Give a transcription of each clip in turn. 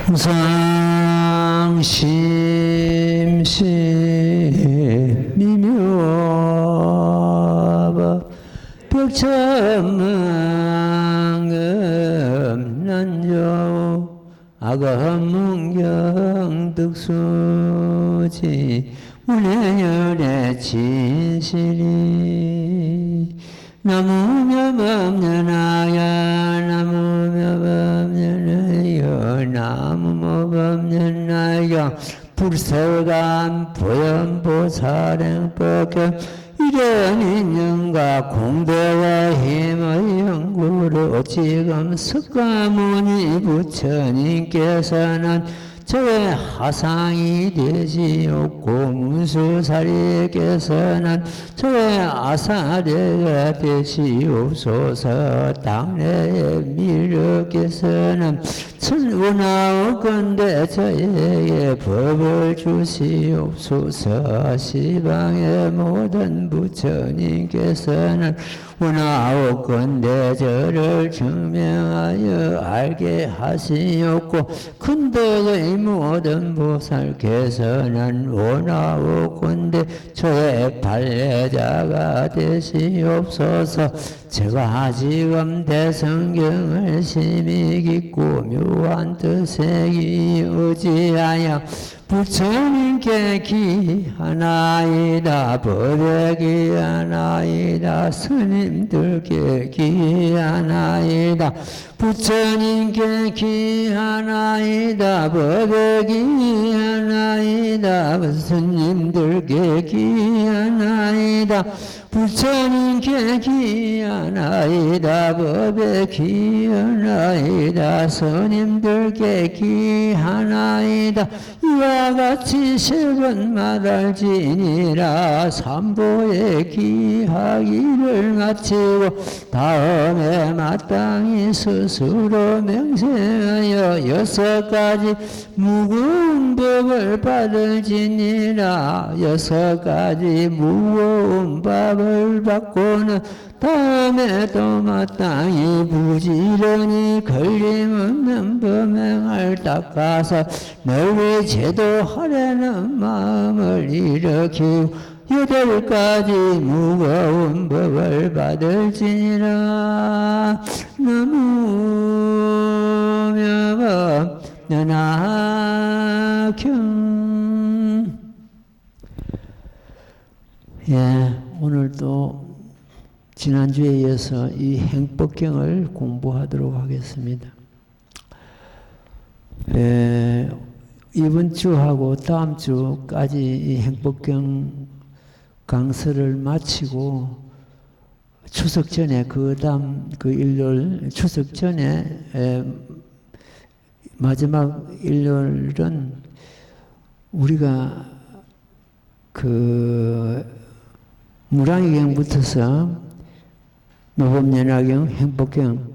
항상 심심미묘 벽천만금 난조 아검문경 득수지 운해열의 진실이 나무며 법년아야 나무며 법년아여 나무며 법년아여 불설감 보현보살행법경 이런 인연과 공대와 힘의 연구로 지금 석가모니 부처님께서는 저의 하상이 되시옵고 문수사리께서는 저의 아사리가 되시옵소서. 당내의 미륵께서는 천운하옵건대 저에게 법을 주시옵소서. 시방의 모든 부처님께서는 원하옵건대 저를 증명하여 알게 하시옵고 큰덕의 모든 보살께서는 원하옵건대 저의 발례자가 되시옵소서. 제가 지금 대성경을 심히 깊고 묘한 뜻에 의지하여 부처님께 기하나이다. 법에 기하나이다. 스님들께 기하나이다. 부처님께 기하나이다. 법에 기하나이다. 스님들께 기하나이다. 부처님께 기하나이다. 법에 기하나이다. 스님들께 기하나이다. 이와 같이 세 번 말할지니라. 삼보에 기하기를 마치고 다음에 마땅히 스스로 명세하여 6가지 무거운 법을 받을지니라. 6가지 무거운 법을 받고는 다음에 또 마땅히 부지런히 걸림없는 범행을 닦아서 널리 제도하려는 마음을 일으키고 8가지 무거운 법을 받을지니라. 나무며 법연하경. 오늘도 지난주에 이어서 이 행법경을 공부하도록 하겠습니다. 이번 주하고 다음 주까지 이 행법경 강서를 마치고 추석 전에 그 다음 그 일요일 추석 전에 마지막 일요일은 우리가 그 무량의경부터서 노법연화경, 행법경,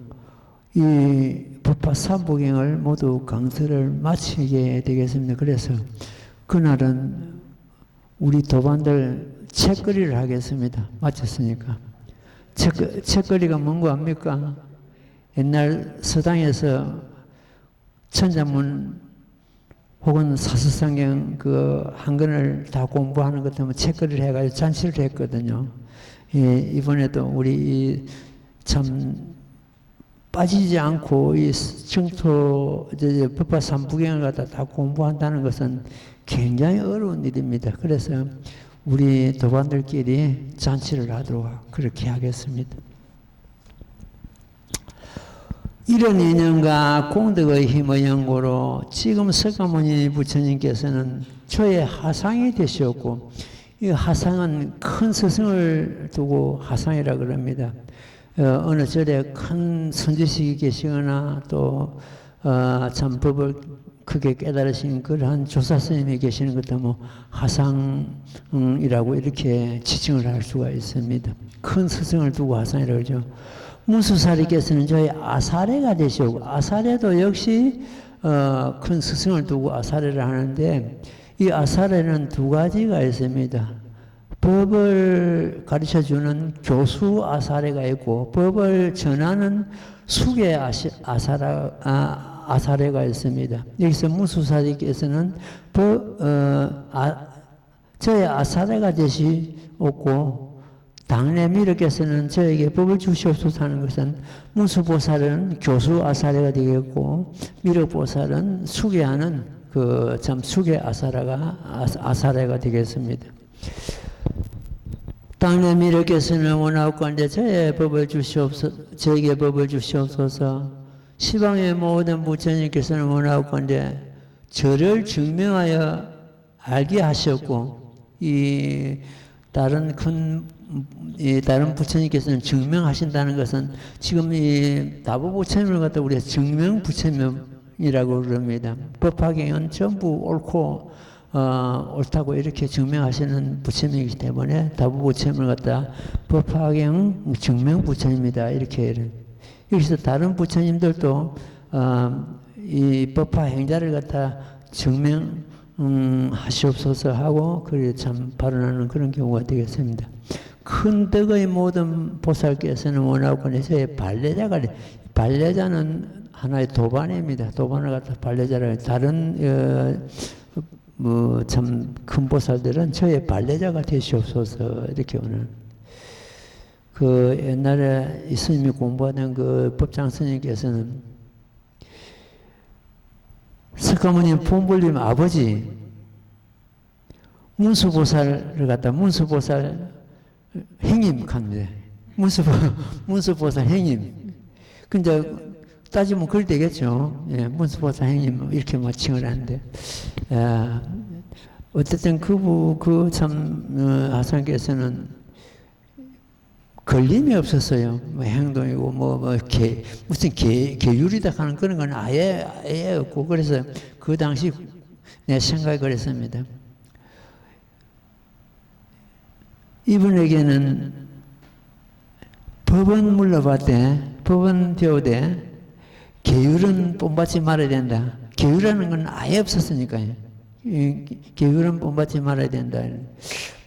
이 법화삼보경을 모두 강서를 마치게 되겠습니다. 그래서 그날은 우리 도반들 책거리를 하겠습니다. 마쳤으니까. 책거리가 뭔고 합니까? 옛날 서당에서 천자문 혹은 사서성경 그 한 권을 다 공부하는 것 때문에 책거리를 해가지고 잔치를 했거든요. 이번에도 우리 참 빠지지 않고 이 정토 법화삼부경을 갖다 다 공부한다는 것은 굉장히 어려운 일입니다. 그래서 우리 도반들끼리 잔치를 하도록 그렇게 하겠습니다. 이런 인연과 공덕의 힘의 연고로 지금 석가모니 부처님께서는 저의 하상이 되셨고, 이 하상은 큰 스승을 두고 하상이라 그럽니다. 어느 절에 큰 선지식이 계시거나 또 참 법을 크게 깨달으신 그러한 조사 스님이 계시는 것도 뭐 하상이라고 이렇게 지칭을 할 수가 있습니다. 큰 스승을 두고 하상이라고 그러죠. 문수사리께서는 저희 아사레가 되시고, 아사레도 역시 큰 스승을 두고 아사레를 하는데, 이 아사레는 2가지가 있습니다. 법을 가르쳐주는 교수 아사레가 있고, 법을 전하는 수계 아사레가 있습니다. 여기서 무수사지께서는 저의 아사레가 되시옵고 당내 미륵께서는 저에게 법을 주시옵소서 하는 것은 무수보살은 교수 아사레가 되겠고 미륵보살은 수계하는 그 참 수계 아사레가 되겠습니다. 당내 미륵께서는 원하옵건대 저에게 법을 주시옵소서. 시방의 모든 부처님께서는 원하옵건대 저를 증명하여 알게 하셨고 다른 부처님께서는 증명하신다는 것은 지금 이 다부 부처님을 갖다 우리가 증명 부처님이라고 그럽니다. 법화경은 전부 옳고 옳다고 이렇게 증명하시는 부처님이기 때문에 다부 부처님을 갖다 법화경 증명 부처님이다 이렇게 여기서 다른 부처님들도 이 법화 행자를 갖다 증명하시옵소서 하고 그래 참 발언하는 그런 경우가 되겠습니다. 큰 덕의 모든 보살께서는 원하옵건대 저의 발례자는 하나의 도반입니다. 도반을 갖다 발례자라 다른 참 큰 보살들은 저의 발례자가 되시옵소서 이렇게 오늘 그 옛날에 이 스님이 공부하던 그 법장 스님께서는 석가모니 본불림 아버지 문수보살을 갖다 문수보살 행님 합니다. 문수보살 행님. 근데 따지면 그럴 되겠죠. 예, 문수보살 행님 이렇게 칭을 하는데 어쨌든 그 참 하상께서는 걸림이 없었어요. 뭐 행동이고 무슨 계율이다 하는 그런 건 아예 없고 그래서 그 당시 내 생각이 그랬습니다. 이분에게는 법은 물러봤대, 법은 배우되 계율은 본받지 말아야 된다. 계율이라는 건 아예 없었으니까요. 계율은 본받지 말아야 된다.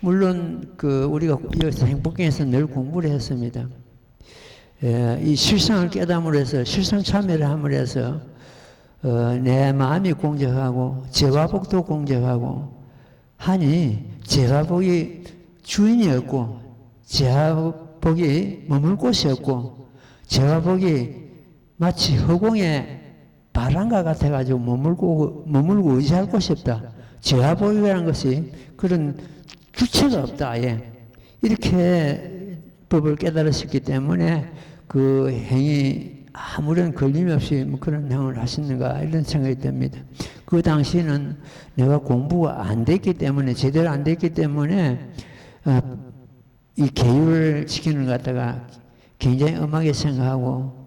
물론 우리가 여기서 행복경에서 늘 공부를 했습니다. 이 실상을 깨달음으로 해서 실상 참여를 함으로 해서 내 마음이 공정하고 재화복도 공정하고 하니 재화복이 주인이 없고 재화복이 머물 곳이 없고 재화복이 마치 허공에 바람과 같아가지고 머물고 의지할 곳이 없다. 재화복이라는 것이 그런 주체가 없다. 아예. 이렇게 법을 깨달으셨기 때문에 그 행이 아무런 걸림이 없이 그런 행을 하시는가 이런 생각이 듭니다. 그 당시에는 내가 공부가 안 됐기 때문에 제대로 안 됐기 때문에 이 계율을 지키는 것 갖다가 굉장히 엄하게 생각하고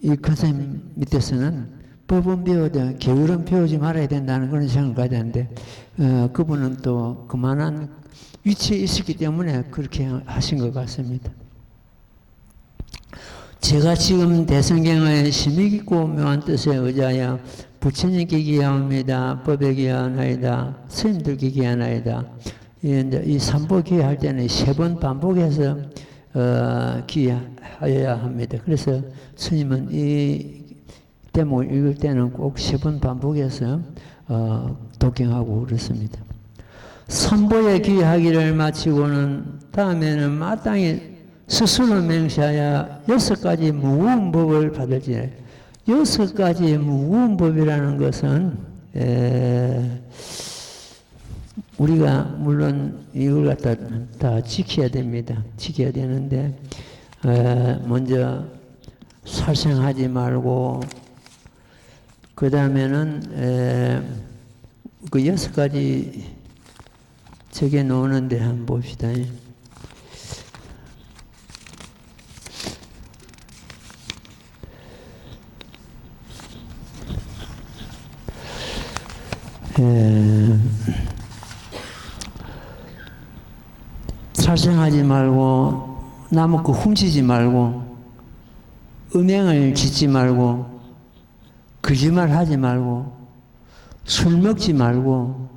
이 선생님 밑에서는 법은 배워도 계율은 배우지 말아야 된다는 그런 생각을 가져야 되는데 그분은 또 그만한 위치에 있었기 때문에 그렇게 하신 것 같습니다. 제가 지금 대성경의 심히 깊고 묘한 뜻에 의지하여 부처님께 기하옵니다. 법에 기하나이다. 스님들께 기하나이다. 이 삼보 기할 때는 3번 반복해서 기하여야 합니다. 그래서 스님은 이 대목을 읽을 때는 꼭 3번 반복해서 독경하고 그렇습니다. 삼보에 기하기를 마치고는 다음에는 마땅히 스스로 맹세하여 6가지 무거운 법을 받을지라. 6가지 무거운 법이라는 것은 우리가 물론 이걸 갖다 다 지켜야 됩니다. 지켜야 되는데 먼저 살생하지 말고 그 다음에는 그 6가지 적에 놓는데 한번 봅시다. 살생하지 말고 남의 거 훔치지 말고 음행을 짓지 말고 거짓말 하지 말고 술 먹지 말고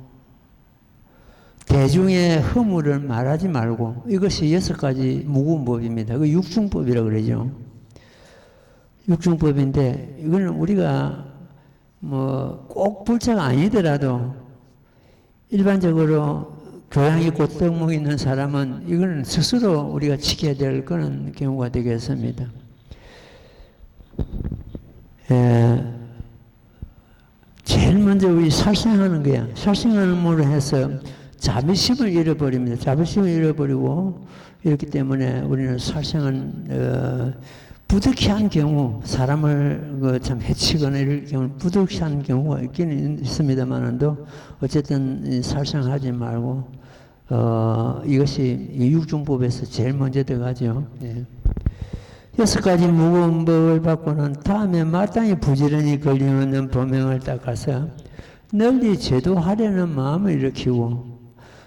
대중의 허물을 말하지 말고 이것이 6가지 무거운 법입니다. 그 육중법이라고 그러죠. 육중법인데 이거는 우리가 뭐 꼭 불자가 아니더라도 일반적으로 교양이 곧덕목 있는 사람은 이거는 스스로 우리가 지켜야 될 그런 경우가 되겠습니다. 제일 먼저 우리 살생하는 거야. 살생하는 모로 해서 자비심을 잃어버립니다. 자비심을 잃어버리고 이렇기 때문에 우리는 살생은 부득이한 경우, 사람을 참 해치거나 이럴 경우 부득이한 경우가 있기는 있습니다만도 어쨌든 살생하지 말고 이것이 육중법에서 제일 먼저 들어가죠. 예. 6가지 무거운 법을 받고는 다음에 마땅히 부지런히 걸림없는 범행을 닦아서 널리 제도하려는 마음을 일으키고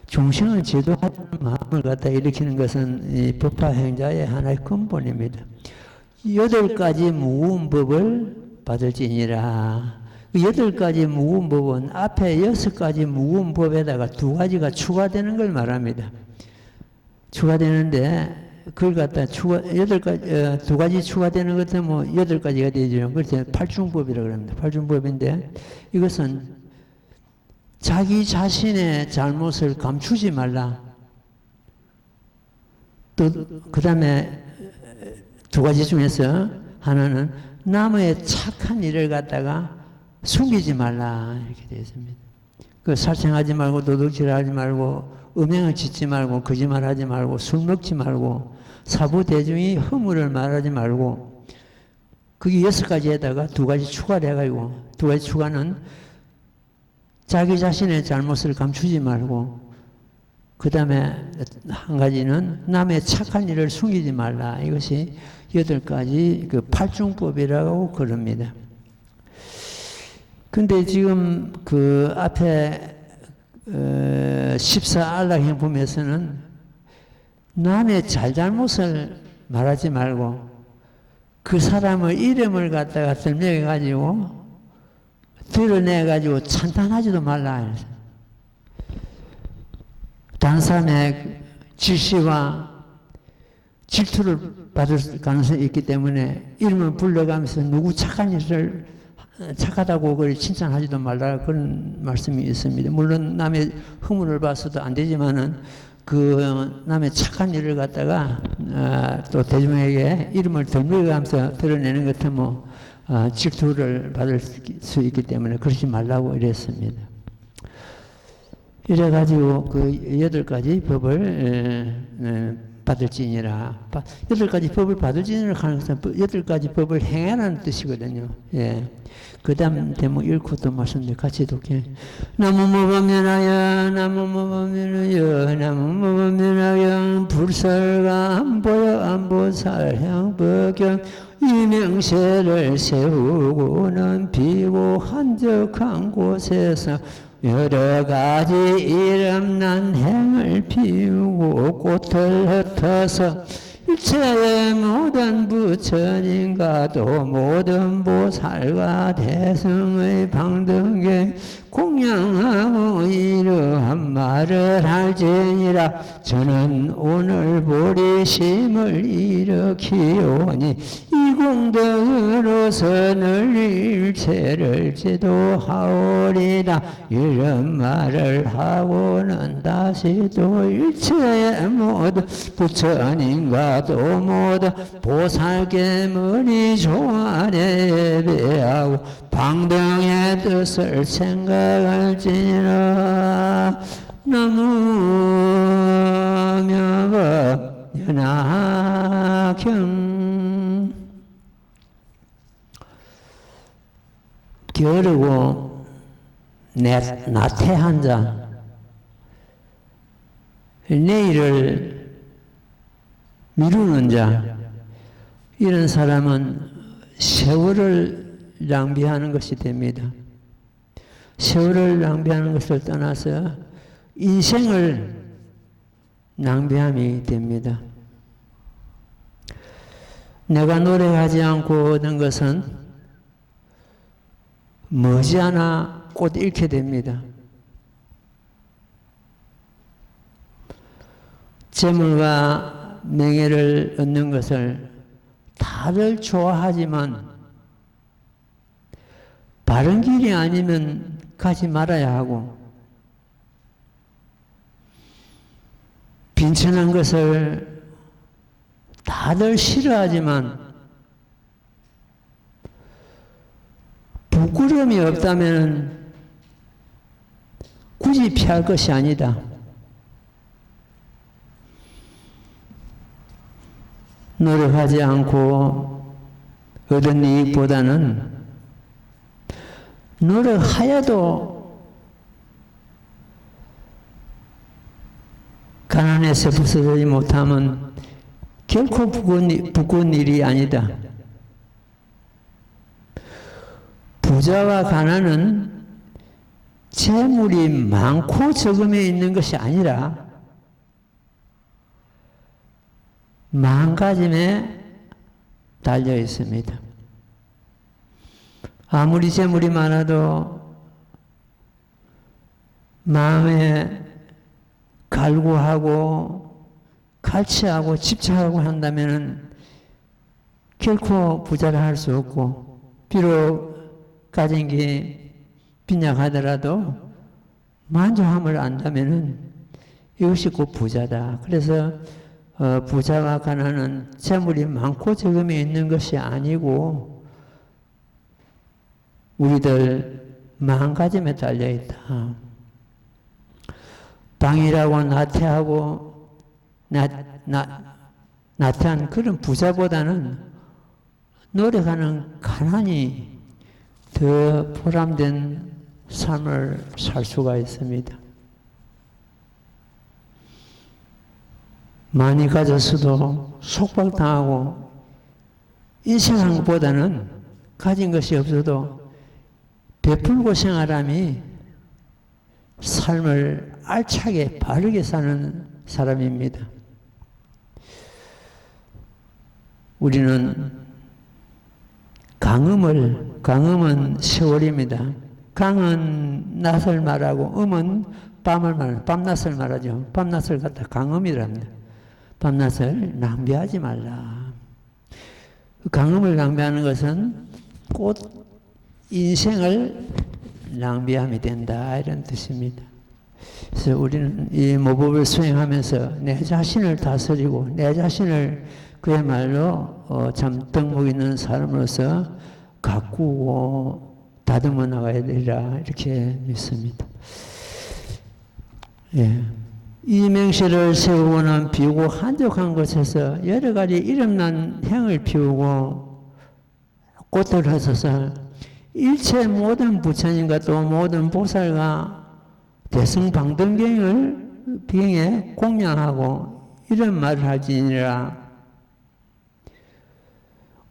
중생을 제도하려는 마음을 갖다 일으키는 것은 이 법화 행자의 하나의 근본입니다. 8가지 무거운 법을 받을지니라. 8가지 무거운 법은 앞에 6가지 무거운 법에다가 2가지가 추가되는 걸 말합니다. 추가되는데 그걸 갖다 2가지 추가되는 것은 뭐 8가지가 되죠. 그래서 팔중법이라고 합니다. 팔중법인데 이것은 자기 자신의 잘못을 감추지 말라. 또 그 다음에 2가지 중에서 하나는 남의 착한 일을 갖다가 숨기지 말라 이렇게 되어 있습니다. 그 살생하지 말고 도둑질하지 말고 음행을 짓지 말고 거짓말하지 말고 술 먹지 말고 사부 대중이 허물을 말하지 말고 그게 6가지에다가 2가지 추가를 해가지고 2가지 추가는 자기 자신의 잘못을 감추지 말고 그 다음에 한 가지는 남의 착한 일을 숨기지 말라. 이것이 8가지 그 팔중법이라고 그럽니다. 근데 지금 그 앞에 14안락행품에서는 남의 잘잘못을 말하지 말고 그 사람의 이름을 갖다가 설명해가지고 드러내가지고 찬탄하지도 말라. 다른 사람의 질시와 질투를 받을 가능성이 있기 때문에 이름을 불러가면서 누구 착한 일을 착하다고 그걸 칭찬하지도 말라 그런 말씀이 있습니다. 물론 남의 허물을 봐서도 안 되지만은 그 남의 착한 일을 갖다가 또 대중에게 이름을 덜먹여가면서 드러내는 것은 뭐 질투를 받을 수 있기 때문에 그러지 말라고 이랬습니다. 이래가지고 그 8가지 법을 받을지니라. 8가지 법을 받을지니라 하는 것은 8가지 법을 행하라는 뜻이거든요. 예. 그 다음 대목 읽고 또 말씀드려 같이 독해. 나무모범면하여 나무모범면하여 나무모범면하여 불설가 안보여 안보살향 법경 이명세를 세우고는 비고 한적한 곳에서 여러가지 이름난 행을 피우고 꽃을 흩어서 일체의 모든 부처님과도 모든 보살과 대승의 방등에 공양하고 이러한 말을 할지니라. 저는 오늘 보리심을 일으키오니 이 공덕으로서 늘 일체를 지도하오리다. 이런 말을 하고는 다시 또 일체의 모든 부처님과도 모두 보살계물이 조아래 예배하고 방등의 뜻을 생각할지니라. 나무명법 연하경. 게으르고 나태한 자, 내일을 미루는 자, 이런 사람은 세월을 낭비하는 것이 됩니다. 세월을 낭비하는 것을 떠나서 인생을 낭비함이 됩니다. 내가 노력하지 않고 얻은 것은 머지않아 곧 잃게 됩니다. 재물과 명예를 얻는 것을 다들 좋아하지만 바른 길이 아니면 가지 말아야 하고 빈천한 것을 다들 싫어하지만 부끄러움이 없다면 굳이 피할 것이 아니다. 노력하지 않고 얻은 이익보다는 노력하여도 가난해서 부서지지 못하면 결코 부끄러운 일이 아니다. 부자와 가난은 재물이 많고 적음에 있는 것이 아니라 마음가짐에 달려 있습니다. 아무리 재물이 많아도 마음에 갈구하고 갈취하고 집착하고 한다면 결코 부자를 할 수 없고 비록 가진 게 빈약하더라도 만족함을 안다면 이것이 곧 부자다. 그래서 부자와 가난은 재물이 많고 적음에 있는 것이 아니고 우리들 마음가짐에 달려있다. 방이라고 나태하고 나태한 그런 부자보다는 노력하는 가난이 더 보람된 삶을 살 수가 있습니다. 많이 가졌어도 속박당하고 인생한 것보다는 가진 것이 없어도 베풀고 생활함이 삶을 알차게 바르게 사는 사람입니다. 우리는 강음은 세월입니다. 강은 낮을 말하고 음은 밤을 말하고 밤낮을 말하죠. 밤낮을 갖다 강음이랍니다. 밤낮을 낭비하지 말라. 강음을 낭비하는 것은 곧 인생을 낭비함이 된다 이런 뜻입니다. 그래서 우리는 이 모법을 수행하면서 내 자신을 다스리고 내 자신을 그야말로 참 덕목 있는 사람으로서 가꾸고 다듬어 나가야 되리라 이렇게 믿습니다. 예. 이 맹세를 세우고는 비우고 한적한 곳에서 여러 가지 이름난 향을 피우고 꽃을 하소서 일체 모든 부처님과 또 모든 보살과 대승방등경에 공양하고 이런 말을 할지니라.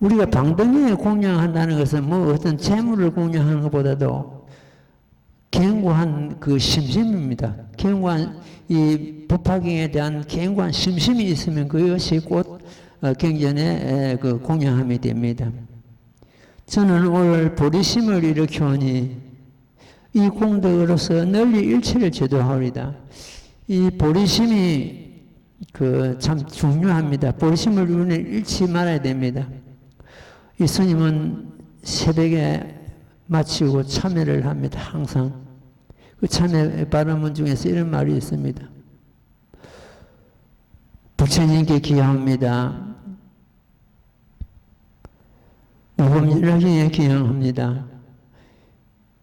우리가 방등경에 공양한다는 것은 뭐 어떤 재물을 공양하는 것보다도 견고한 그 심심입니다. 견고한 이 법화경에 대한 견고한 심심이 있으면 그것이 곧 경전의 그 공양함이 됩니다. 저는 오늘 보리심을 일으켜오니 이 공덕으로서 널리 일체를 제도하오리다. 이 보리심이 그 참 중요합니다. 보리심을 우리는 잃지 말아야 됩니다. 이 스님은 새벽에 마치고 참회를 합니다. 항상. 그 참회 발언문 중에서 이런 말이 있습니다. 부처님께 기여합니다. 모범연락에 기여합니다.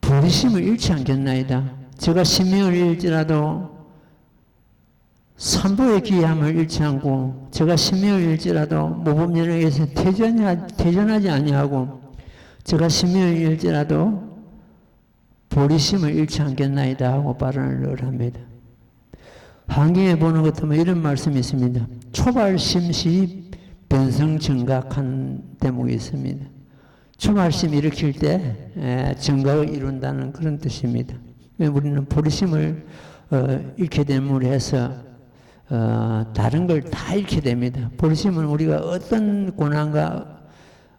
보리심을 잃지 않겠나이다. 제가 신명을 잃지라도 삼보의 기함을 잃지 않고 제가 신명을 잃지라도 모범연락에서 퇴전하지 아니하고 제가 신명을 잃지라도 보리심을 잃지 않겠나이다 하고 발언을 합니다. 환경에 보는 것 보면 이런 말씀이 있습니다. 초발심시 변성정각한 대목이 있습니다. 초발심 일으킬 때 정각을 이룬다는 그런 뜻입니다. 우리는 보리심을 잃게 됨으로 해서 다른 걸 다 잃게 됩니다. 보리심은 우리가 어떤 고난과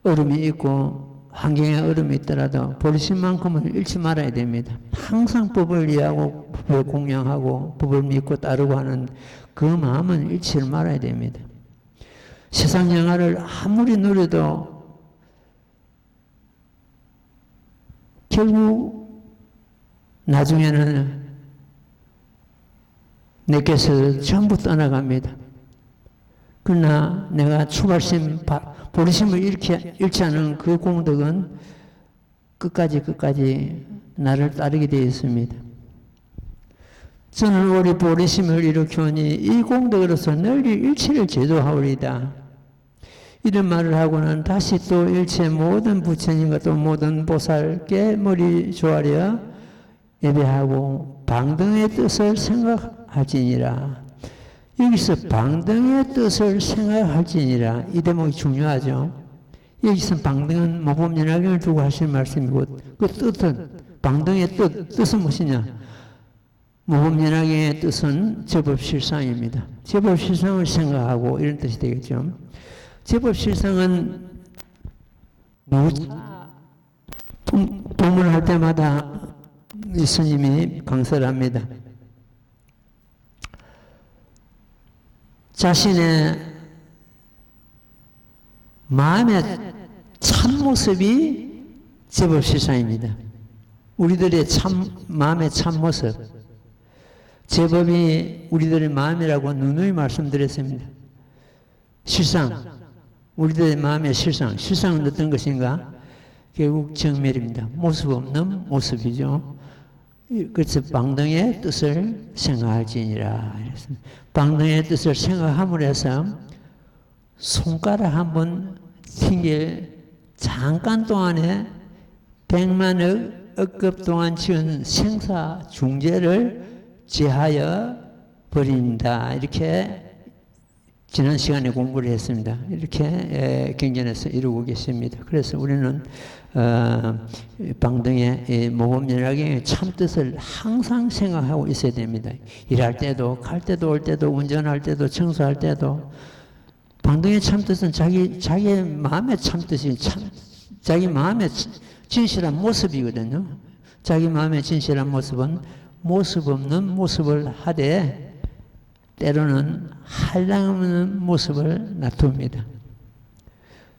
어려움이 있고 환경에 어려움이 있더라도 보리심만큼은 잃지 말아야 됩니다. 항상 법을 이해하고 법을 공양하고 법을 믿고 따르고 하는 그 마음은 잃지 말아야 됩니다. 세상 영화를 아무리 누려도 결국 나중에는 내게서 전부 떠나갑니다. 그러나 내가 출발심, 보리심을 잃지 않은 그 공덕은 끝까지 나를 따르게 되어 있습니다. 저는 우리 보리심을 일으키니 이 공덕으로서 널리 일체를 제도하오리다. 이런 말을 하고는 다시 또 일체 모든 부처님과 또 모든 보살께 머리 조아려 예배하고 방등의 뜻을 생각할지니라. 여기서 방등의 뜻을 생각할지니라. 이 대목이 중요하죠. 여기서 방등은 모범연화경을 두고 하시는 말씀이고, 그 뜻은, 방등의 뜻은 무엇이냐? 모범연화경의 뜻은 제법실상입니다. 제법실상을 생각하고 이런 뜻이 되겠죠. 제법실상은 도문을 할 때마다 이 스님이 강설을 합니다. 자신의 마음의 참모습이 제법실상입니다. 우리들의 마음의 참모습. 제법이 우리들의 마음이라고 누누이 말씀드렸습니다. 실상, 우리들의 마음의 실상. 실상은 어떤 것인가? 결국 정멸입니다. 모습 없는 모습이죠. 그래서 방등의 뜻을 생각할지니라. 방등의 뜻을 생각함으로 해서 손가락 한번 튕길 잠깐 동안에 100만억 억급 동안 지은 생사 중재를 제하여 버린다. 이렇게 지난 시간에 공부를 했습니다. 이렇게 경전에서 이루고 계십니다. 그래서 우리는 방등의 모범연화경의 참뜻을 항상 생각하고 있어야 됩니다. 일할 때도, 갈 때도, 올 때도, 운전할 때도, 청소할 때도. 방등의 참뜻은 자기의 마음의 참뜻이 자기 마음의 진실한 모습이거든요. 자기 마음의 진실한 모습은 모습 없는 모습을 하되 때로는 한량없는 모습을 나타냅니다.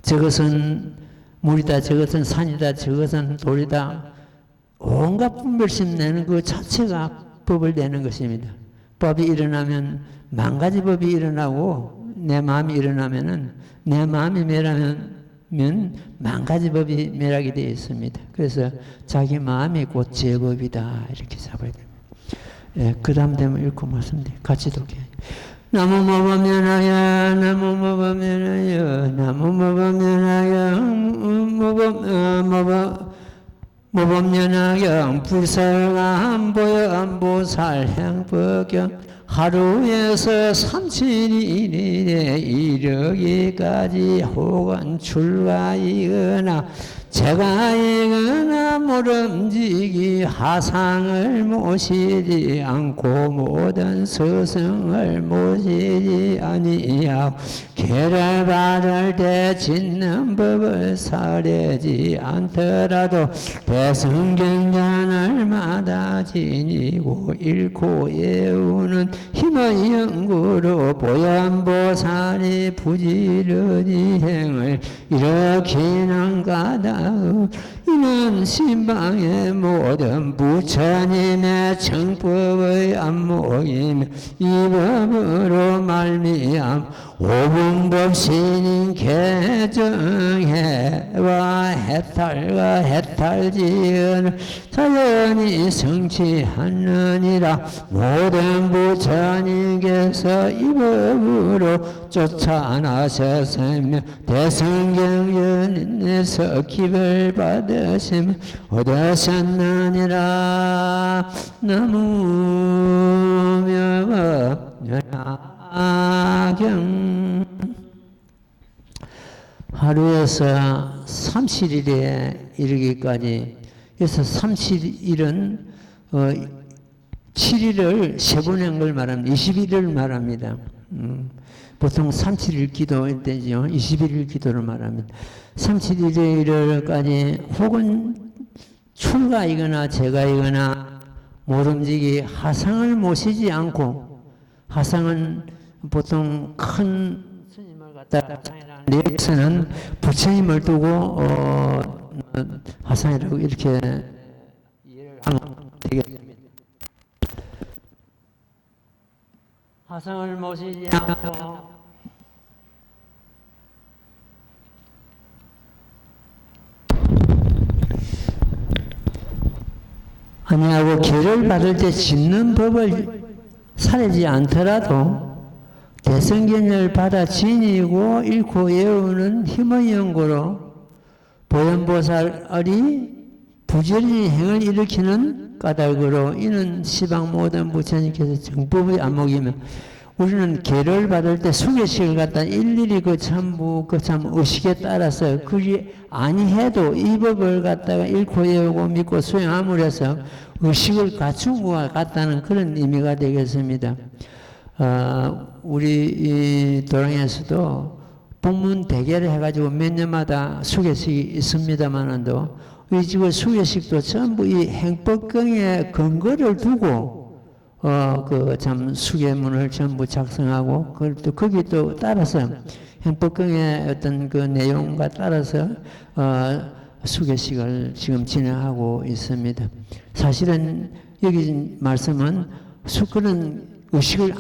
저것은 물이다, 저것은 산이다, 저것은 돌이다. 온갖 분별심 내는 그 자체가 법을 내는 것입니다. 법이 일어나면 만 가지 법이 일어나고 내 마음이 일어나면은 내 마음이 멸하면 만 가지 법이 멸하게 되어 있습니다. 그래서 자기 마음이 곧 제법이다 이렇게 잡아야 됩니다. 예, 그 다음 되면 읽고 말씀드려요. 같이 독해. 나무 모범연하여 나무 모범연하여 나무 모범연하여 모범연하여 불설안 보여 안보살 행법경 하루에서 37일에 이르기까지 혹은 출가이거나 제가이거나 모름지기 하상을 모시지 않고 모든 스승을 모시지 아니하고 계를 받을 때 짓는 법을 사려지 않더라도 대승경전을 마다 지니고 읽고 외우는 힘의 연구로 보현보살이 부지런히 행을 일으키는 까닭 이는 신방의 모든 부처님의 정법의 안목이며 이 법으로 말미암 오분법신인 개정해와 해탈과 해탈지은 자연히 성취하느니라. 모든 부처님께서 이 법으로 쫓아나셨으며 대성경전에서 기별 받으시며 얻으셨느니라. 나무명악경 하루에서 30일에 이르기까지. 그래서 30일은 7일을 세분한 걸 말합니다. 21일을 말합니다. 보통 37일 기도일 때죠. 21일 기도를 말합니다. 37일까지 혹은 출가이거나 제가이거나 모름지기 하상을 모시지 않고, 하상은 보통 큰 스님을 갖다 여기서는 부처님을 두고 화상이라고 이렇게 이해를 하면 되겠습니다. 화상을 모시지 않고 아니하고 계를 받을 때 짓는 법을 사려지 않더라도 대성견을 받아 지니고 잃고 외우는 힘의 연고로 보현보살이 부지런히 행을 일으키는 까닭으로 이는 시방 모든 부처님께서 정법의 안목이며 우리는 계를 받을 때 수계식을 갖다 일일이 그 참 의식에 따라서 그리 아니해도 이 법을 갖다가 읽고 외우고 믿고 수행함으로 해서 의식을 갖춘 것과 같다는 그런 의미가 되겠습니다. 우리 이 도량에서도 법문 대결을 해가지고 몇 년마다 수계식이 있습니다만도 이 지금 수계식도 전부 이 행법경에 근거를 두고 그 참 수계문을 전부 작성하고 그걸 또 거기 또 따라서 행법경의 어떤 그 내용과 따라서 수계식을 지금 진행하고 있습니다. 사실은 여기 말씀은 그런 의식을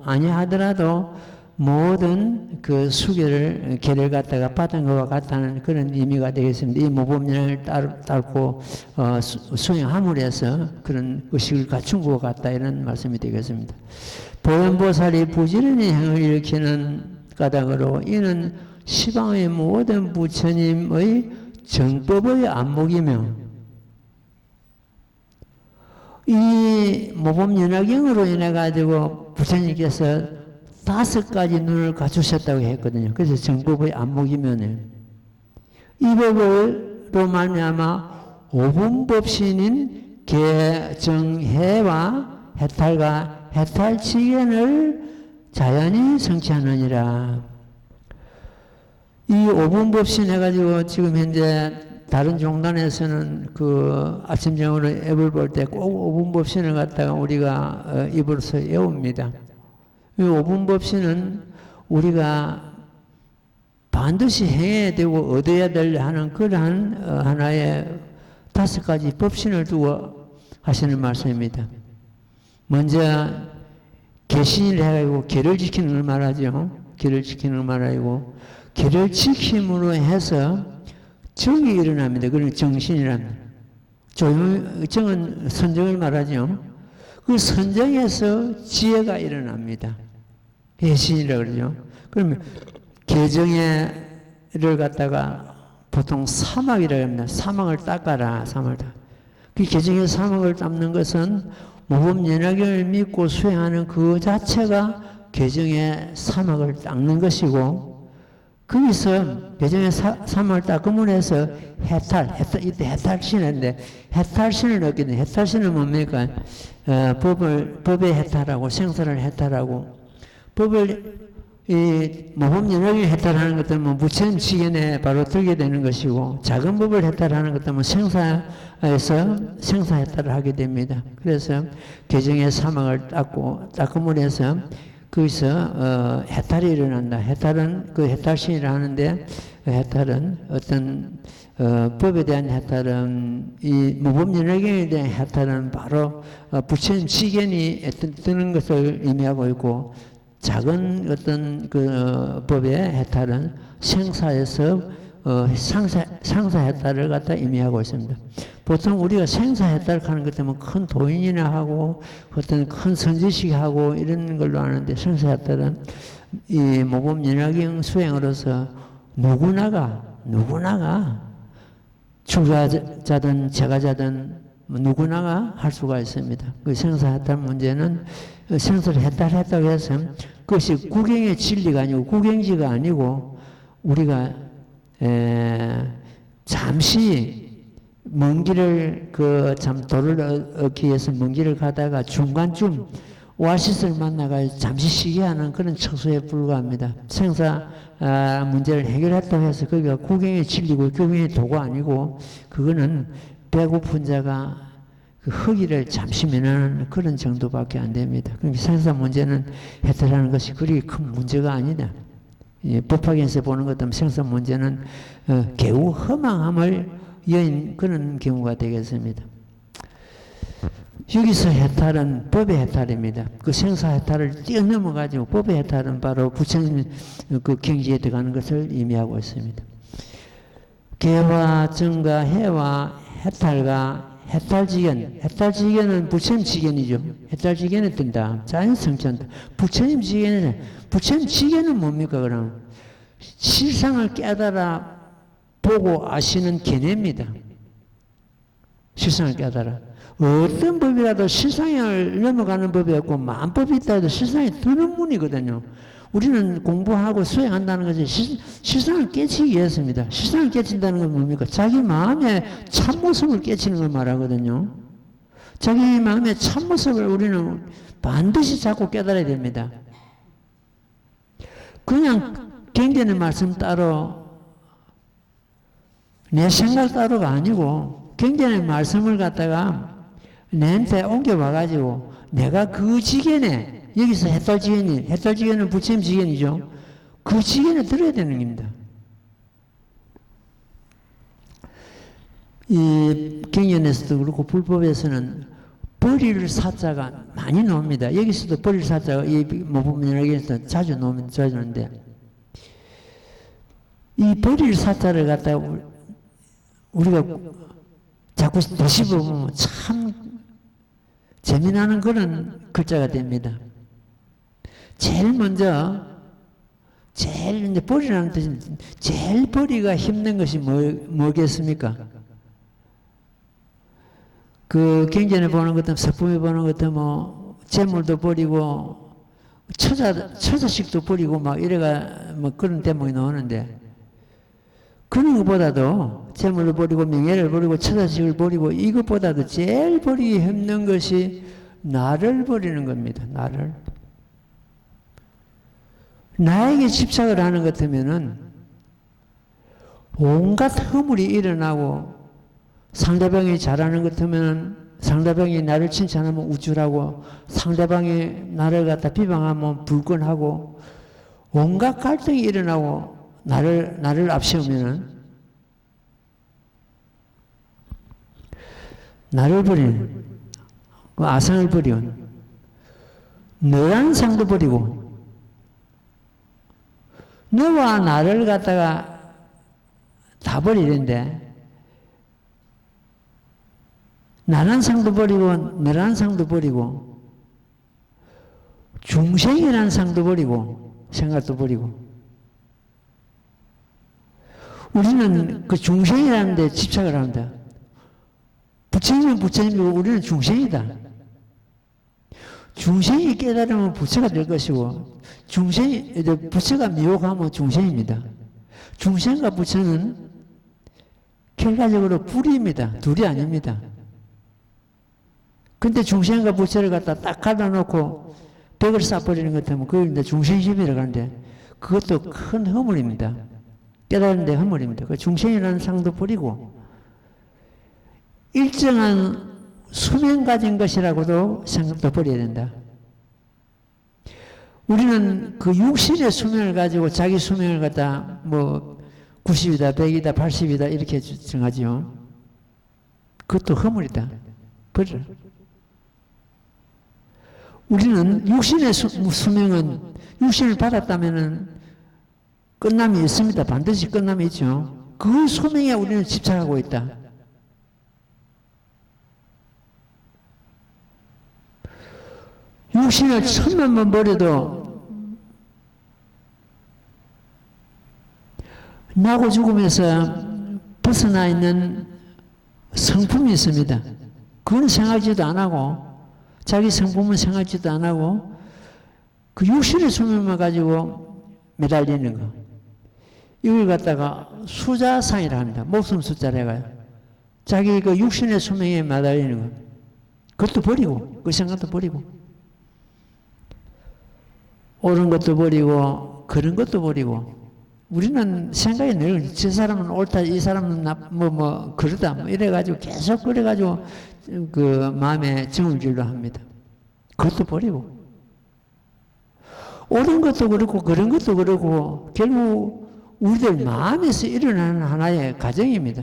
아니하더라도 모든 그 수계를 계를 갖다가 받은 것과 같다는 그런 의미가 되겠습니다. 이 모범연을 따르고 수행함으로 해서 그런 의식을 갖춘 것 같다 이런 말씀이 되겠습니다. 보현보살이 부지런히 행을 일으키는 까닭으로 이는 시방의 모든 부처님의 정법의 안목이며 이 모범연화경으로 인해 가지고 부처님께서 5가지 눈을 갖추셨다고 했거든요. 그래서 정법의 안목이면은 이 법으로 말미암아 오분법신인 개정해와 해탈과 해탈치견을 자연히 성취하느니라. 이 오분법신 해가지고 지금 현재 다른 종단에서는 그 아침정으로 앱을 볼 때 꼭 오분법신을 갖다가 우리가 입으로서 외웁니다. 이 오분법신은 우리가 반드시 행해야 되고 얻어야 될 하는 그러한 하나의 5가지 법신을 두고 하시는 말씀입니다. 먼저 개신을 해가지고 계를 지키는 걸 말하죠. 계를 지키는 걸 말하고 계를 지킴으로 해서 정이 일어납니다. 그런 정신이랍니다. 정은 선정을 말하죠. 그 선정에서 지혜가 일어납니다. 개신이라고 그러죠. 그러면 개정에를 갖다가 보통 사막이라고 합니다. 사막을 닦아라. 사막을 닦아. 그 개정의 사막을 닦는 것은 모범연화경을 믿고 수행하는 그 자체가 개정의 사막을 닦는 것이고 거기서 개정의 사막을 닦음으로 해서 이때 해탈신인데 해탈신을 얻게 돼. 해탈신은 뭡니까? 법의 해탈하고 생사를 해탈하고 법을 이 모범연화경을 해탈하는 것들은 뭐 무천지견에 바로 들게 되는 것이고 작은 법을 해탈하는 것들은 생사에서 생사 해탈을 하게 됩니다. 그래서 개정의 사막을 닦음으로 해서 거기서 해탈이 일어난다. 해탈은 그 해탈신이라 하는데 해탈은 어떤 법에 대한 해탈은 이 모범연화경에 대한 해탈은 바로 부처지견이 뜨는 것을 의미하고 있고 작은 어떤 그 법의 해탈은 생사에서 상사 해탈을 갖다 의미하고 있습니다. 보통 우리가 생사 해탈하는 것 때문에 큰 도인이나 하고 어떤 큰 선지식 하고 이런 걸로 아는데 생사 해탈은 이 모범연화경 수행으로서 누구나가 출가자든 재가자든 누구나가 할 수가 있습니다. 그 생사 해탈 문제는 생사를 해탈했다고 해서 그것이 구경의 진리가 아니고 구경지가 아니고 우리가 잠시 먼 길을 그 참 도를 얻기 위해서 먼 길을 가다가 중간쯤 오아시스를 만나가 잠시 쉬게 하는 그런 처소에 불과합니다. 생사 문제를 해결했다고 해서 거기가 구경의 진리고 구경의 도가 아니고 그거는 배고픈 자가 그 허기를 잠시 면하는 그런 정도밖에 안 됩니다. 그러니까 생사 문제는 해결하는 것이 그리 큰 문제가 아니다. 법학에서 보는 것 같으면 생선 문제는 개우 허망함을 여인 그런 경우가 되겠습니다. 여기서 해탈은 법의 해탈입니다. 그 생사 해탈을 뛰어넘어 가지고 법의 해탈은 바로 부처님 그 경지에 들어가는 것을 의미하고 있습니다. 개와 정과 해와 해탈과 해탈지견, 해탈지견은 부처님 지견이죠. 해탈지견에 뜬다. 자연성취한다. 부처님 지견이네. 부처님 지견은 뭡니까 그럼? 실상을 깨달아 보고 아시는 견해입니다. 실상을 깨달아. 어떤 법이라도 실상을 넘어가는 법이 없고 만법이 있다 해도 실상이 드는 문이거든요. 우리는 공부하고 수행한다는 것이 실상을 깨치기 위해서입니다. 실상을 깨친다는 건 뭡니까? 자기 마음의 참모습을 깨치는 걸 말하거든요. 자기 마음의 참모습을 우리는 반드시 잡고 깨달아야 됩니다. 그냥 경전의 말씀 따로 내 생각 따로가 아니고 경전의 말씀을 갖다가 내한테 옮겨와가지고 내가 그 지견에 여기서 해탈지견은 부처님 지견이죠. 그 지견에 들어야 되는 겁니다. 이 경전에서도 그렇고 불법에서는 버릴 사자가 많이 나옵니다. 여기서도 버릴 사자가 이 모범연락에서 자주 나오는데 이 버릴 사자를 갖다가 우리가 자꾸 다시 보면 참 재미나는 그런 글자가 됩니다. 제일 먼저, 이제 버리라는 뜻은, 제일 버리가 힘든 것이 뭐겠습니까? 그 경전에 보는 것도, 서품에 보는 것도 뭐, 재물도 버리고, 처자식도 버리고, 막 이래가, 뭐 그런 대목이 나오는데, 그런 것보다도 재물을 버리고 명예를 버리고 처자식을 버리고 이것보다도 제일 버리기 힘든 것이 나를 버리는 겁니다. 나를. 나에게 집착을 하는 것 같으면은 온갖 허물이 일어나고 상대방이 잘하는 것 같으면 상대방이 나를 칭찬하면 우쭐하고 상대방이 나를 갖다 비방하면 불권하고 온갖 갈등이 일어나고 나를 앞세우면은 나를 버리는 아상을 버리는 너라는 상도 버리고 너와 나를 갖다가 다 버리는데 나란 상도 버리고 너란 상도 버리고 중생이란 상도 버리고 생각도 버리고 우리는 그 중생이라는 데 집착을 합니다. 부처님은 부처님이고 우리는 중생이다. 중생이 깨달으면 부처가 될 것이고 부처가 미혹하면 중생입니다. 중생과 부처는 결과적으로 불이입니다. 둘이 아닙니다. 근데 중생과 부처를 갖다 딱 갈라놓고 벽을 쌓아버리는 것 같으면 그걸 이제 중생심이라고 하는데 그것도 큰 허물입니다. 깨달은 데 허물입니다. 그 중생이라는 상도 버리고 일정한 수명 가진 것이라고도 생각도 버려야 된다. 우리는 그 육신의 수명을 가지고 자기 수명을 갖다 뭐 90이다, 100이다, 80이다 이렇게 정하지요. 그것도 허물이다. 버려. 우리는 육신의 수명은 육신을 받았다면은 끝남이 있습니다. 반드시 끝남이 있죠. 그 소명에 우리는 집착하고 있다. 육신을 1000만 버려도 나고 죽으면서 벗어나 있는 성품이 있습니다. 그건 생각지도 안 하고 자기 성품은 생각지도 안 하고 그 육신의 소명만 가지고 매달리는 거. 이걸 갖다가 수자상이라 합니다. 목숨 숫자를 해가요. 자기 그 육신의 수명에 매달리는 거. 그것도 버리고, 그 생각도 버리고. 옳은 것도 버리고, 그런 것도 버리고. 우리는 생각이 늘, 저 사람은 옳다, 이 사람은 그러다, 이래가지고 계속 그래가지고 그 마음에 정을 질러 합니다. 그것도 버리고. 옳은 것도 그렇고 그런 것도 그렇고 결국 우리들 마음에서 일어나는 하나의 과정입니다.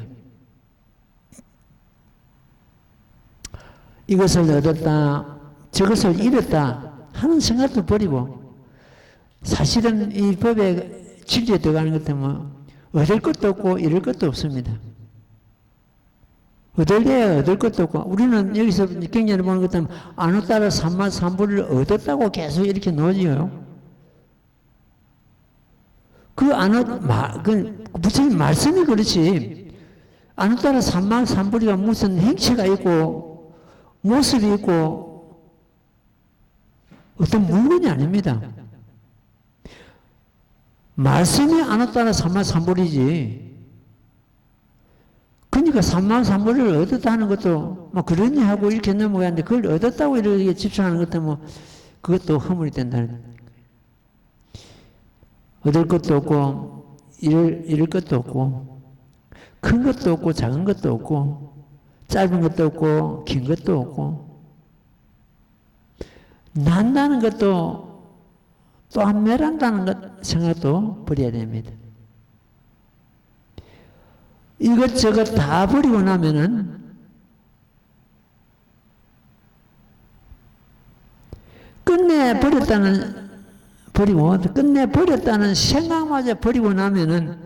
이것을 얻었다, 저것을 잃었다 하는 생각도 버리고 사실은 이 법에 진리에 들어가는 것 때문에 얻을 것도 없고 잃을 것도 없습니다. 얻을래야 얻을 것도 없고 우리는 여기서 경전을 보는 것 때문에 안에 따라 삼만삼부를 얻었다고 계속 이렇게 놓지요. 그 부처님 말씀이 그렇지. 안에 따라 삼만삼부리가 무슨 행체가 있고 모습이 있고 어떤 물건이 아닙니다. 말씀이 안에 따라 삼만삼부리지. 그러니까 삼만삼부리를 얻었다는 것도 뭐 그러니 하고 이렇게 넘어가는데 그걸 얻었다고 이렇게 집착하는 것 때문에 그것도 허물이 된다는 거예요. 얻을 것도 없고 잃을 것도 없고 큰 것도 없고 작은 것도 없고 짧은 것도 없고 긴 것도 없고 난다는 것도 또 안 멸한다는 것 생각도 버려야 됩니다. 이것저것 다 버리고 나면은 끝내 버렸다는 생각마저 버리고 나면은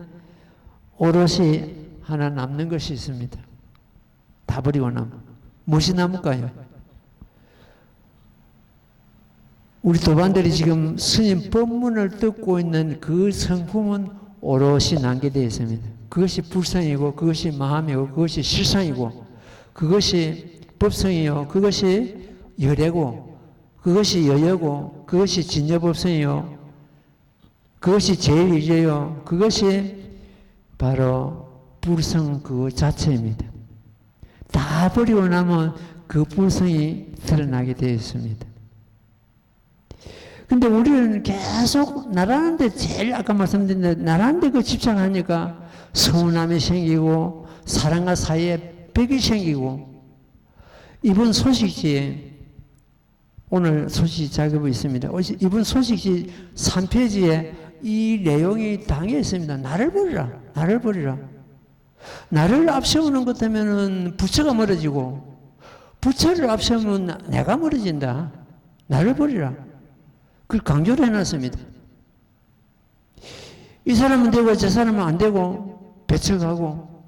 오롯이 하나 남는 것이 있습니다. 다 버리고 나면 무엇이 남을까요? 우리 도반들이 지금 스님 법문을 듣고 있는 그 성품은 오롯이 남게 되어 있습니다. 그것이 불성이고 그것이 마음이고 그것이 실상이고 그것이 법성이요 그것이 열애고 그것이 여여고 그것이 진여법성이요 그것이 제일이제요 그것이 바로 불성 그 자체입니다. 다 버리고 나면 그 불성이 드러나게 되어 있습니다. 근데 우리는 계속 나라는데 제일 아까 말씀드린 대로 나라는데 그 집착하니까 서운함이 생기고 사람과 사이에 벽이 생기고 이번 소식지에 오늘 소식 작업이 있습니다. 이번 소식지 3페이지에 이 내용이 당해 있습니다. 나를 버리라. 나를 버리라. 나를 앞세우는 것 때문에 부처가 멀어지고 부처를 앞세우면 내가 멀어진다. 나를 버리라. 그걸 강조를 해놨습니다. 이 사람은 되고 저 사람은 안 되고 배척하고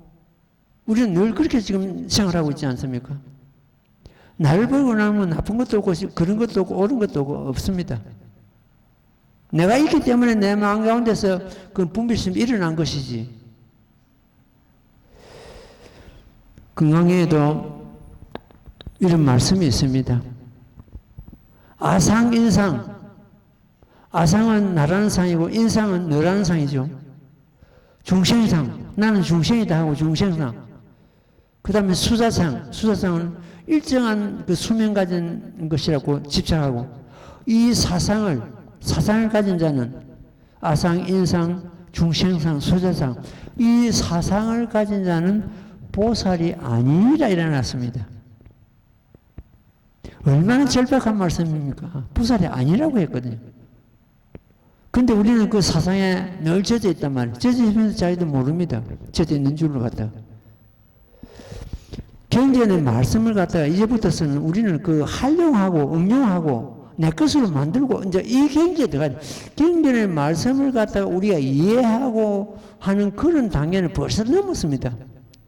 우리는 늘 그렇게 지금 생활하고 있지 않습니까? 나를 버리고 나면 나쁜 것도 없고 그런 것도 없고 옳은 것도 없습니다. 내가 있기 때문에 내 마음 가운데서 그 분별심이 일어난 것이지. 건강에도 이런 말씀이 있습니다. 아상, 인상. 아상은 나라는 상이고 인상은 너라는 상이죠. 중생상. 나는 중생이다 하고 중생상. 그 다음에 수자상. 수자상은 일정한 그 수명 가진 것이라고 집착하고 이 사상을 가진 자는 아상, 인상, 중생상, 수자상 이 사상을 가진 자는 보살이 아니라 일어났습니다. 얼마나 절박한 말씀입니까? 보살이 아니라고 했거든요. 근데 우리는 그 사상에 늘 젖어 있단 말이에요. 젖어 있으면서 자기도 모릅니다. 젖어 있는 줄로 갖다가. 경전의 말씀을 갖다가 이제부터서는 우리는 그 활용하고 응용하고 내 것으로 만들고 이제 이 경전에 들어가요. 경전의 말씀을 갖다가 우리가 이해하고 하는 그런 단계는 벌써 넘었습니다.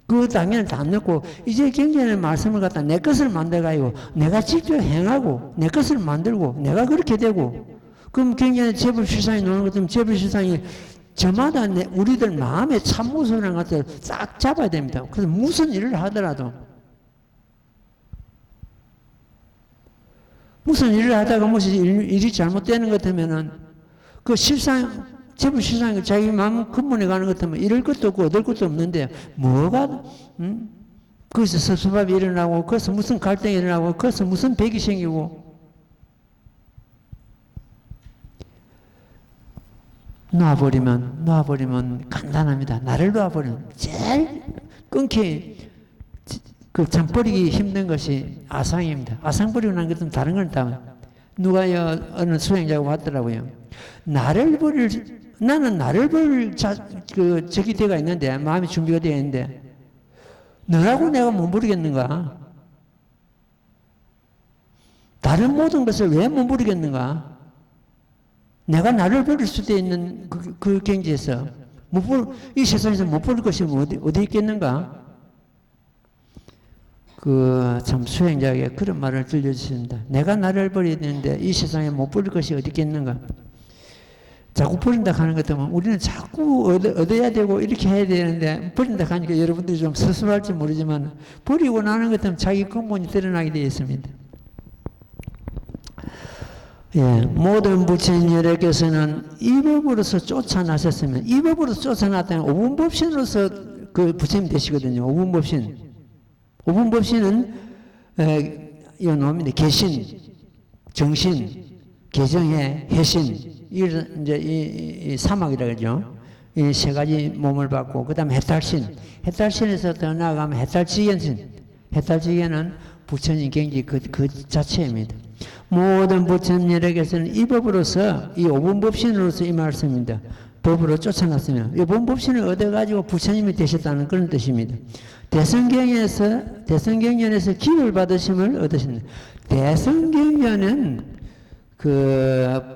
그 단계는 다 넘고 이제 경전의 말씀을 갖다가 내 것을 만들어가지고 내가 직접 행하고 내 것을 만들고 내가 그렇게 되고 그럼 경전의 재불실상이 나오는 것처럼 재불실상이 저마다 우리들 마음의 참모습이라는 것들을 싹 잡아야 됩니다. 그래서 무슨 일을 하더라도 무슨 일을 하다가 무슨 일이 잘못되는 것 같으면은 그 실상, 재불실상이 자기 마음 근본에 가는 것 같으면 잃을 것도 없고 얻을 것도 없는데 뭐가 거기서 섭섭함이 일어나고 거기서 무슨 갈등이 일어나고 거기서 무슨 벽이 생기고 놔버리면 간단합니다. 나를 놔버리면 제일 끊기 그 참 버리기 힘든 것이 아상입니다. 아상 버리고 난 것은 다른 건 다 누가요 어느 수행자가 왔더라고요. 나는 나를 버릴 적이 되어 있는데, 마음이 준비가 되어 있는데, 너라고 내가 못 버리겠는가? 다른 모든 것을 왜 못 버리겠는가? 내가 나를 버릴 수도 있는 그 경지에서, 이 세상에서 못 버릴 것이 어디 있겠는가? 참 수행자에게 그런 말을 들려주십니다. 내가 나를 버려야 되는데 이 세상에 못 버릴 것이 어디 있겠는가? 자꾸 버린다 하는 것 때문에 우리는 자꾸 얻어야 되고 이렇게 해야 되는데 버린다 하니까 여러분들이 좀 섭섭할지 모르지만 버리고 나는 것 때문에 자기 근본이 드러나게 되어 있습니다. 예, 모든 부처님께서는 이 법으로서 쫓아나셨으면 이 법으로서 쫓아났다면 오분법신으로서 그 부처님 되시거든요. 오분법신. 오분법신은 이놈인데 개신, 정신, 개정의 해신 이런 이제 이 사막이라 그러죠. 이 세 가지 몸을 받고 그다음에 해탈신, 해탈신에서 더 나아가면 해탈지견신, 해탈지견은 부처님 경지 그 자체입니다. 모든 부처님에게서는 이 법으로서 이 오분법신으로서 이 말씀입니다. 법으로 쫓아났으면 이 본법신을 얻어가지고 부처님이 되셨다는 그런 뜻입니다. 대성경전에서 기를 받으심을 얻으십니다. 대성경전은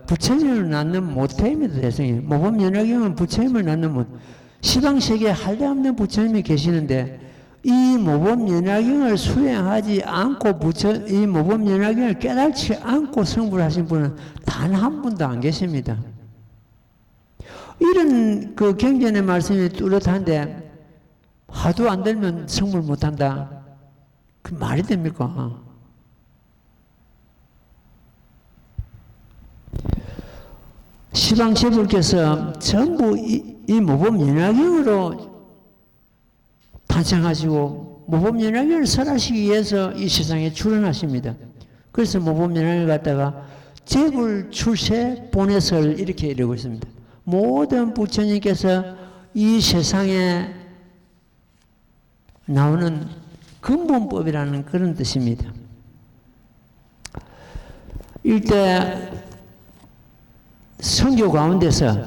부처님을 낳는 모태입니다. 대성경. 모범연화경은 부처님을 낳는 모태. 시방세계에 한량없는 부처님이 계시는데 이 모범연화경을 수행하지 않고 이 모범연화경을 깨닫지 않고 성불 하신 분은 단 한 분도 안 계십니다. 이런 경전의 말씀이 뚜렷한데 하도 안 들면 성불 못한다. 그 말이 됩니까? 시방세불께서 전부 이 모범연화경으로 탄생하시고 모범연화경을 설하시기 위해서 이 세상에 출현하십니다. 그래서 모범연화경을 갖다가 재불출세 본해설 이렇게 이루고 있습니다. 모든 부처님께서 이 세상에 나오는 근본법이라는 그런 뜻입니다. 이때 성교 가운데서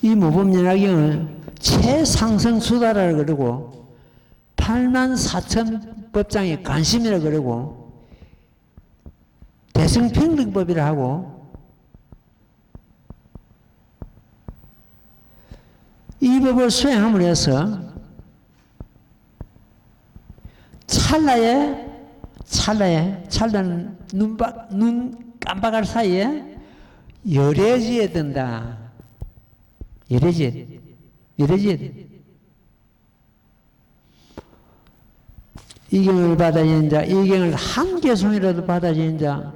이 모범연화경을 최상승수다라 그러고 84,000 법장의 관심이라 그러고 대승평등법이라 하고 이 법을 수행함으로 해서 찰나는 눈 깜박할 사이에 열애지에 든다. 열애지에 이경을 받아지는 자, 이경을 한 개송이라도 받아지는 자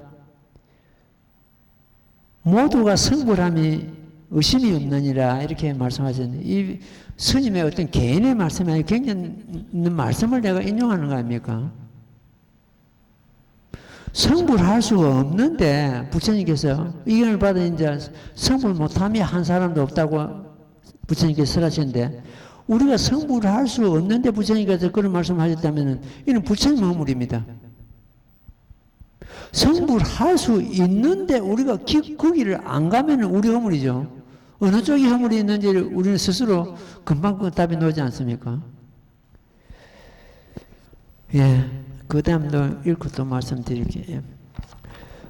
모두가 성불함이 의심이 없느니라 이렇게 말씀하셨는데 이 스님의 어떤 개인의 말씀이 아니라 굉장히 있는 말씀을 내가 인용하는 거 아닙니까? 성불할 수가 없는데 부처님께서 이견을 받은 자 성불 못함이 한 사람도 없다고 부처님께서 설하셨는데 우리가 성불할 수 없는데 부처님께서 그런 말씀하셨다면 이는 부처님 허물입니다. 성불할 수 있는데 우리가 그 길을 안 가면 우리 허물이죠. 어느 쪽이 허물이 있는지를 우리는 스스로 금방 답이 나오지 않습니까? 예, 그 다음도 읽고 또 말씀드릴게요.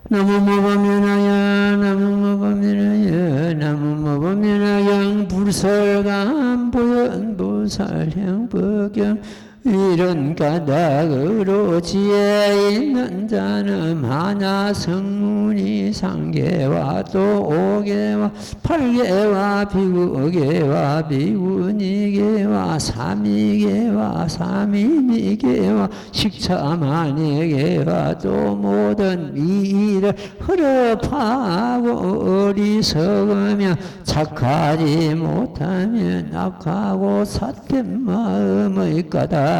나무모범연하여 나무모범연하여 나무모범연하여 불설감 보현보살형 법경 이런 까닭으로 지혜 있는 자는 하나 성문이 상계와 또 오계와 팔계와 비구계와 비구니계와 삼이계와 삼이니계와 식차만이계와 또 모든 미를 허럽하고 어리석으며 착하지 못하면 악하고 삿된 마음의 까닭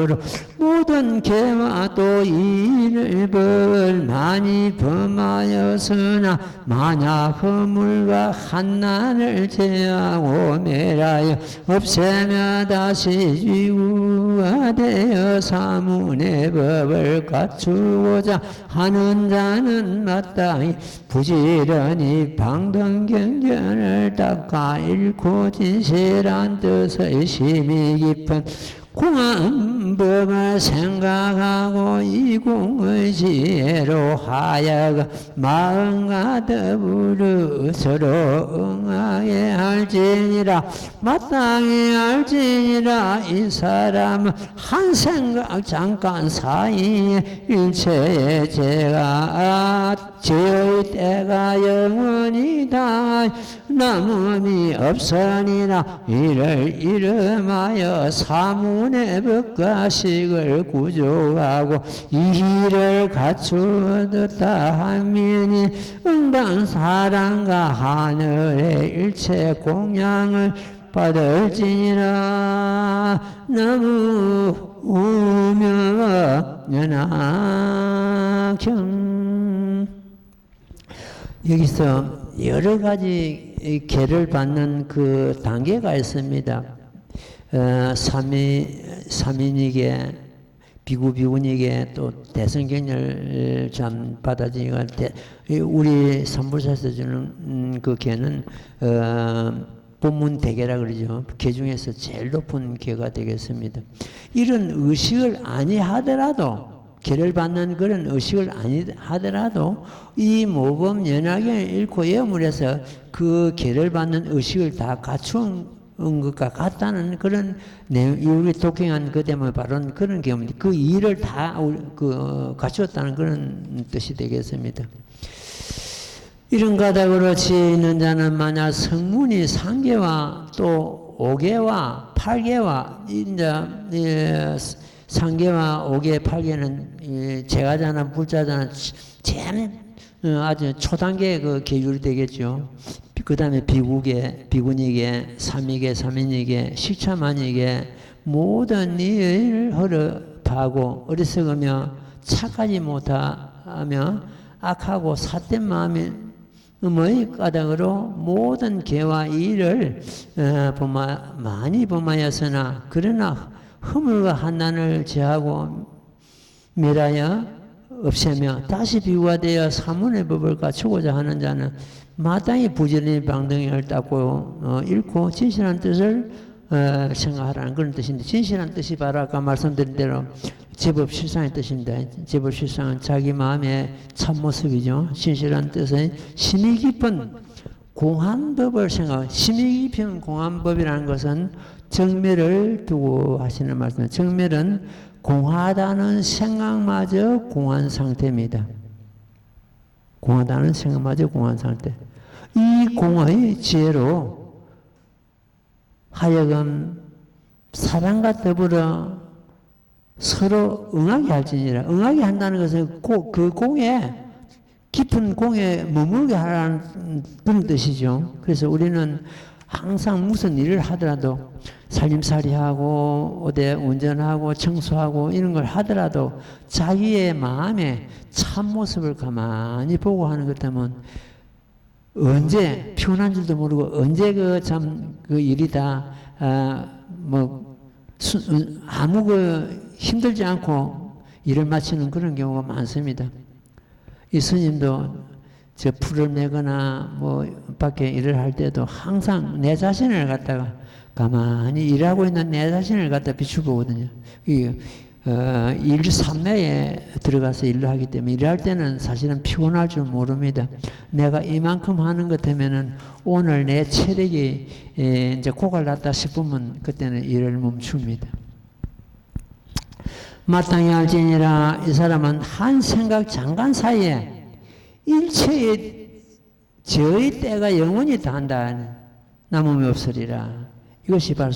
참으로 모든 개와 또 이를 벌 많이 범하였으나 만약 허물과 한난을 제하고 멸하여 없애며 다시 지구가 되어 사문의 법을 갖추고자 하는 자는 마땅히 부지런히 방등경전을 닦아 읽고 진실한 뜻의 심이 깊은 공안법을 생각하고 이 공의 지혜로 하여금 마음과 더불어 서로 응하게 할지니라. 마땅히 할지니라. 이 사람은 한 생각 잠깐 사이에 일체의 죄가 죄의 때가 영원히 다 남음이 없으니라. 이를 이름하여 사문의 법과 식을 구조하고 이를 갖추었다 하면이 응당 사랑과 하늘의 일체 공양을 받을지니라. 나무 우명연하경. 여기서 여러 가지 계를 받는 그 단계가 있습니다. 삼인에게, 비구비군에게 또 대성경을 참 받아지니까 우리 삼불사에서 주는 그 계는 본문 대계라 그러죠. 계 중에서 제일 높은 계가 되겠습니다. 이런 의식을 아니하더라도 계를 받는 그런 의식을 아니하더라도 이 모범 연하경을 읽고 예물해서 그 계를 받는 의식을 다 갖춘 것과 같다는 그런 우리 독행한 그 대목에 바로 그런 경우입니다. 그 일을 다 갖추었다는 그런 뜻이 되겠습니다. 이런 가닥으로 지혜 있는 자는 만약 성문이 3개와 또 5개와 8개와 이제 3개와 5개, 8개는 제가자나 불자자나 제일 아주 초단계의 그 계율이 되겠죠. 그 다음에 비군에게, 삼익에, 삼인에게, 식차만에게 모든 일을 허럽하고 어리석으며 착하지 못하며 악하고 삿된 마음의 까닭으로 모든 개와 일을 많이 범하였으나 그러나 허물과 한난을 제하고 멸하여 없애며 다시 비유가 되어 사문의 법을 갖추고자 하는 자는 마땅히 부지런히 방등을 닦고 읽고 진실한 뜻을 생각하라는 그런 뜻인데, 진실한 뜻이 바로 아까 말씀드린 대로 제법 실상의 뜻입니다. 제법 실상은 자기 마음의 참모습이죠. 진실한 뜻은 심히 깊은 공안법을 생각, 심히 깊은 공안법이라는 것은 정멸을 두고 하시는 말씀입니다. 정멸은 공하다는 생각마저 공한 상태입니다. 공하다는 생각마저 공한 상태. 이 공의 지혜로 하여금 사랑과 더불어 서로 응하게 할지니라. 응하게 한다는 것은 그 공에, 깊은 공에 머물게 하라는 그런 뜻이죠. 그래서 우리는 항상 무슨 일을 하더라도 살림살이하고 어디 운전하고 청소하고 이런 걸 하더라도 자기의 마음의 참모습을 가만히 보고 하는 것 때문에 언제 피곤한 줄도 모르고 언제 그 일이다 아무 힘들지 않고 일을 마치는 그런 경우가 많습니다. 이 스님도 저 풀을 내거나 밖에 일을 할 때도 항상 내 자신을 갖다가 가만히 일하고 있는 내 자신을 갖다 비추보거든요. 일 삼매에 들어가서 일을 하기 때문에 일할 때는 사실은 피곤할 줄 모릅니다. 내가 이만큼 하는 것 때문에는 오늘 내 체력이 이제 고갈났다 싶으면 그때는 일을 멈춥니다. 마땅히 알지니라. 이 사람은 한 생각 잠깐 사이에 일체의 저의 때가 영원히 다한다. 남음이 없으리라. 이것이 바로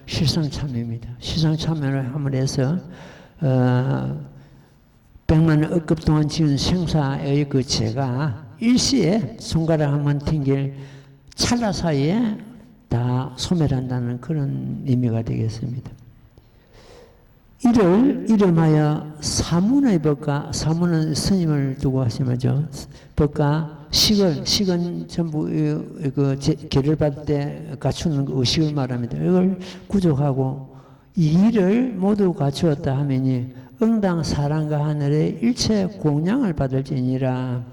실상참여입니다. 실상참여를 함을 해서 100만 억급 동안 지은 생사의 그 죄가 일시에 손가락 한번 튕길 찰나 사이에 다 소멸한다는 그런 의미가 되겠습니다. 이를 이름하여 사문의 법과, 사문은 스님을 두고 하시면죠. 법과 식은 전부 계를 받을 때 갖추는 그 의식을 말합니다. 이걸 구족하고 이 일을 모두 갖추었다 하면이 응당 사랑과 하늘의 일체 공양을 받을지니라.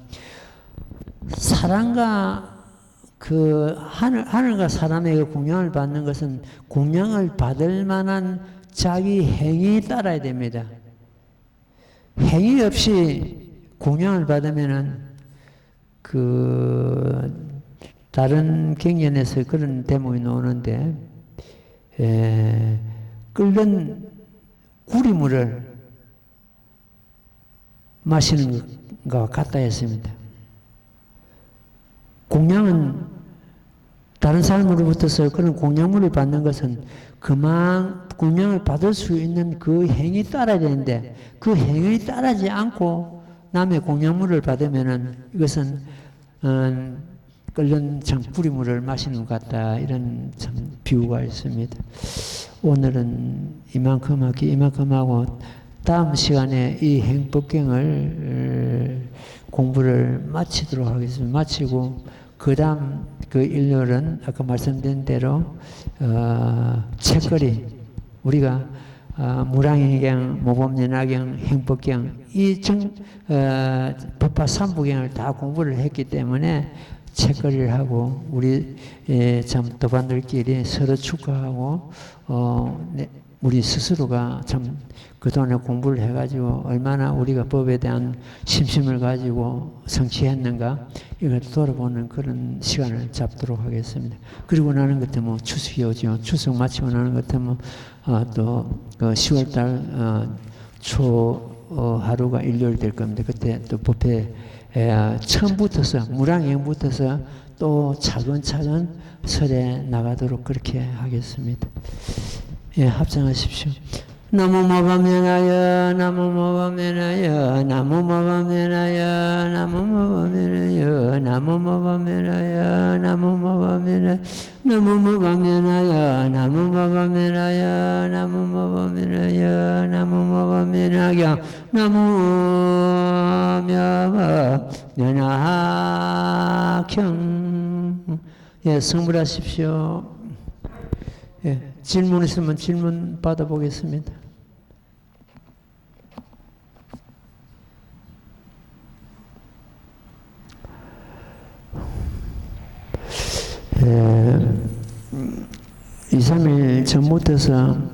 사랑과 그 하늘과 사람의 그 공양을 받는 것은 공양을 받을 만한 자기 행위에 따라야 됩니다. 행위 없이 공양을 받으면은 다른 경전에서 그런 대목이 나오는데, 끓는 구리물을 마시는 것과 같다 했습니다. 공양은 다른 사람으로부터서 그런 공양물을 받는 것은 공양을 받을 수 있는 그 행위 따라야 되는데 그 행위에 따르지 않고 남의 공양물을 받으면은 이것은 끓는 장뿌리물을 마시는 것 같다. 이런 참 비유가 있습니다. 오늘은 이만큼 하고 다음 시간에 이 행법경을 공부를 마치도록 하겠습니다. 마치고 그 다음 그 일요일은 아까 말씀드린 대로 책거리 우리가 무량행경, 모범연화경, 행법경 이 법화 삼부경을 다 공부를 했기 때문에 책거리를 하고 우리 참 도반들끼리 서로 축하하고 우리 스스로가 참 그동안에 공부를 해가지고 얼마나 우리가 법에 대한 심심을 가지고 성취했는가 이걸 돌아보는 그런 시간을 잡도록 하겠습니다. 그리고 나는 그때 뭐 추석이 오죠. 추석 마치고 나는 그때 뭐 또 10월달 초 하루가 일요일 될 겁니다. 그때 또 법회 처음부터서 무량행부터서 또 차근차근 설에 나가도록 그렇게 하겠습니다. 예, 합장하십시오. 나무모범면하여 나무모범면하여 나무모범면하여 나무모범면하여 나무모범면하여 나무모범면하여 나무모범면하여 나무모범면하여 나무모범면하여 나무모범면하여 나무모범면하경. 예, 성불하십시오. 예, 질문 있으면 질문 받아보겠습니다. 예, 2, 3일 전부터서